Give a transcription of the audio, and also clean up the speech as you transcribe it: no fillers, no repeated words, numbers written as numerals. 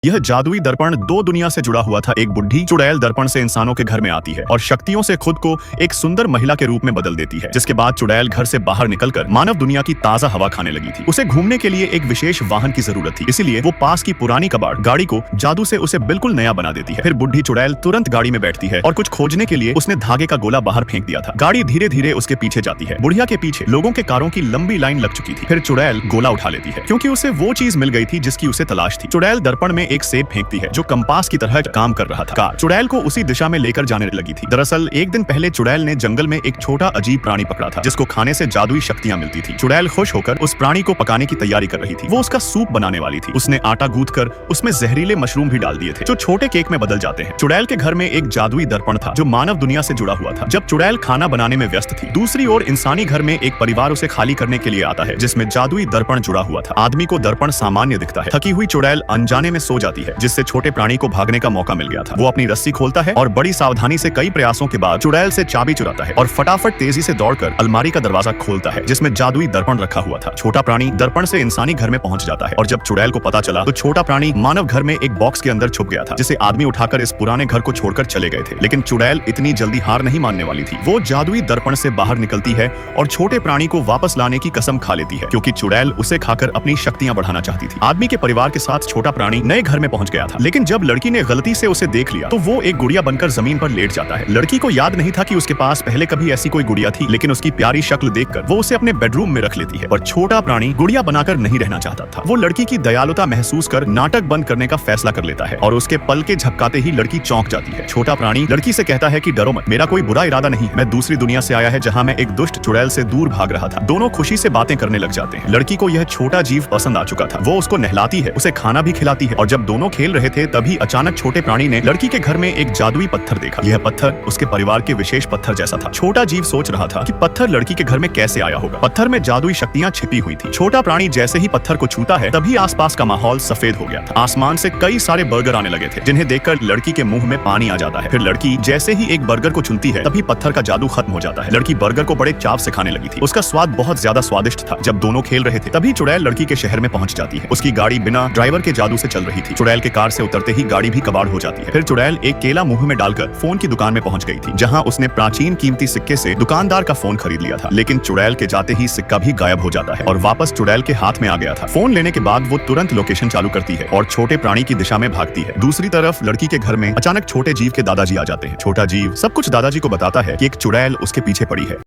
यह जादुई दर्पण दो दुनिया से जुड़ा हुआ था। एक बुढ़ी चुड़ैल दर्पण से इंसानों के घर में आती है और शक्तियों से खुद को एक सुंदर महिला के रूप में बदल देती है, जिसके बाद चुड़ैल घर से बाहर निकलकर मानव दुनिया की ताजा हवा खाने लगी थी। उसे घूमने के लिए एक विशेष वाहन की जरूरत थी, इसीलिए वो पास की पुरानी कबाड़ गाड़ी को जादू से उसे बिल्कुल नया बना देती है। फिर बुढ़ी चुड़ैल तुरंत गाड़ी में बैठती है और कुछ खोजने के लिए उसने धागे का गोला बाहर फेंक दिया था। गाड़ी धीरे धीरे उसके पीछे जाती है। बुढ़िया के पीछे लोगों के कारों की लंबी लाइन लग चुकी थी। फिर चुड़ैल गोला उठा लेती है क्योंकि उसे वो चीज मिल गई थी जिसकी उसे तलाश थी। चुड़ैल दर्पण में एक सेब फेंकती है जो कंपास की तरह काम कर रहा था। कार चुड़ैल को उसी दिशा में लेकर जाने लगी थी। दरअसल एक दिन पहले चुड़ैल ने जंगल में एक छोटा अजीब प्राणी पकड़ा था जिसको खाने से जादुई शक्तियां मिलती थी। चुड़ैल खुश होकर उस प्राणी को पकाने की तैयारी कर रही थी। वो उसका सूप बनाने वाली थी। उसने आटा गूंथ कर उसमें जहरीले मशरूम भी डाल दिए थे जो छोटे केक में बदल जाते हैं। चुड़ैल के घर में एक जादुई दर्पण था जो मानव दुनिया से जुड़ा हुआ था। जब चुड़ैल खाना बनाने में व्यस्त थी, दूसरी ओर इंसानी घर में एक परिवार उसे खाली करने के लिए आता है जिसमें जादुई दर्पण जुड़ा हुआ था। आदमी को दर्पण सामान्य दिखता है। थकी हुई चुड़ैल अनजाने में सो जाती है जिससे छोटे प्राणी को भागने का मौका मिल गया था। वो अपनी रस्सी खोलता है और बड़ी सावधानी से कई प्रयासों के बाद चुड़ैल से चाबी चुराता है और फटाफट तेजी से दौड़कर अलमारी का दरवाजा खोलता है जिसमें जादुई दर्पण रखा हुआ था। छोटा प्राणी दर्पण से इंसानी घर में पहुंच जाता है और जब चुड़ैल को पता चला तो छोटा प्राणी मानव घर में एक बॉक्स के अंदर छुप गया था जिसे आदमी उठाकर इस पुराने घर को छोड़कर चले गए थे। लेकिन चुड़ैल इतनी जल्दी हार नहीं मानने वाली थी। वो जादुई दर्पण से बाहर निकलती है और छोटे प्राणी को वापस लाने की कसम खा लेती है क्योंकि चुड़ैल उसे खाकर अपनी शक्तियां बढ़ाना चाहती थी। आदमी के परिवार के साथ छोटा प्राणी नए घर में पहुंच गया था, लेकिन जब लड़की ने गलती से उसे देख लिया तो वो एक गुड़िया बनकर जमीन पर लेट जाता है। लड़की को याद नहीं था कि उसके पास पहले कभी ऐसी कोई गुड़िया थी, लेकिन उसकी प्यारी शक्ल देखकर वो उसे अपने बेडरूम में रख लेती है। पर छोटा प्राणी गुड़िया बनाकर नहीं रहना चाहता था। वो लड़की की दयालुता महसूस कर नाटक बंद करने का फैसला कर लेता है और उसके पल के झपकाते ही लड़की चौंक जाती है। छोटा प्राणी लड़की से कहता है कि डरो मत, मेरा कोई बुरा इरादा नहीं है। मैं दूसरी दुनिया से आया है जहाँ मैं एक दुष्ट चुड़ैल से दूर भाग रहा था। दोनों खुशी से बातें करने लग जाते हैं। लड़की को यह छोटा जीव पसंद आ चुका था। वो उसको नहलाती है, उसे खाना भी खिलाती है और जब दोनों खेल रहे थे तभी अचानक छोटे प्राणी ने लड़की के घर में एक जादुई पत्थर देखा। यह पत्थर उसके परिवार के विशेष पत्थर जैसा था। छोटा जीव सोच रहा था कि पत्थर लड़की के घर में कैसे आया होगा। पत्थर में जादुई शक्तियां छिपी हुई थी। छोटा प्राणी जैसे ही पत्थर को छूता है तभी आसपास का माहौल सफेद हो गया था। आसमान से कई सारे बर्गर आने लगे थे जिन्हें देखकर लड़की के मुंह में पानी आ जाता है। फिर लड़की जैसे ही एक बर्गर को चुनती है तभी पत्थर का जादू खत्म हो जाता है। लड़की बर्गर को बड़े चाव से खाने लगी थी। उसका स्वाद बहुत ज्यादा स्वादिष्ट था। जब दोनों खेल रहे थे तभी चुड़ैल लड़की के शहर में पहुंच जाती है। उसकी गाड़ी बिना ड्राइवर के जादू से चल रही थी। चुड़ैल के कार से उतरते ही गाड़ी भी कबाड़ हो जाती है। फिर चुड़ैल एक केला मुंह में डालकर फोन की दुकान में पहुंच गई थी जहां उसने प्राचीन कीमती सिक्के से दुकानदार का फोन खरीद लिया था। लेकिन चुड़ैल के जाते ही सिक्का भी गायब हो जाता है और वापस चुड़ैल के हाथ में आ गया था। फोन लेने के बाद वो तुरंत लोकेशन चालू करती है और छोटे प्राणी की दिशा में भागती है। दूसरी तरफ लड़की के घर में अचानक छोटे जीव के दादाजी आ जाते हैं। छोटा जीव सब कुछ दादाजी को बताता है कि एक चुड़ैल उसके पीछे पड़ी है।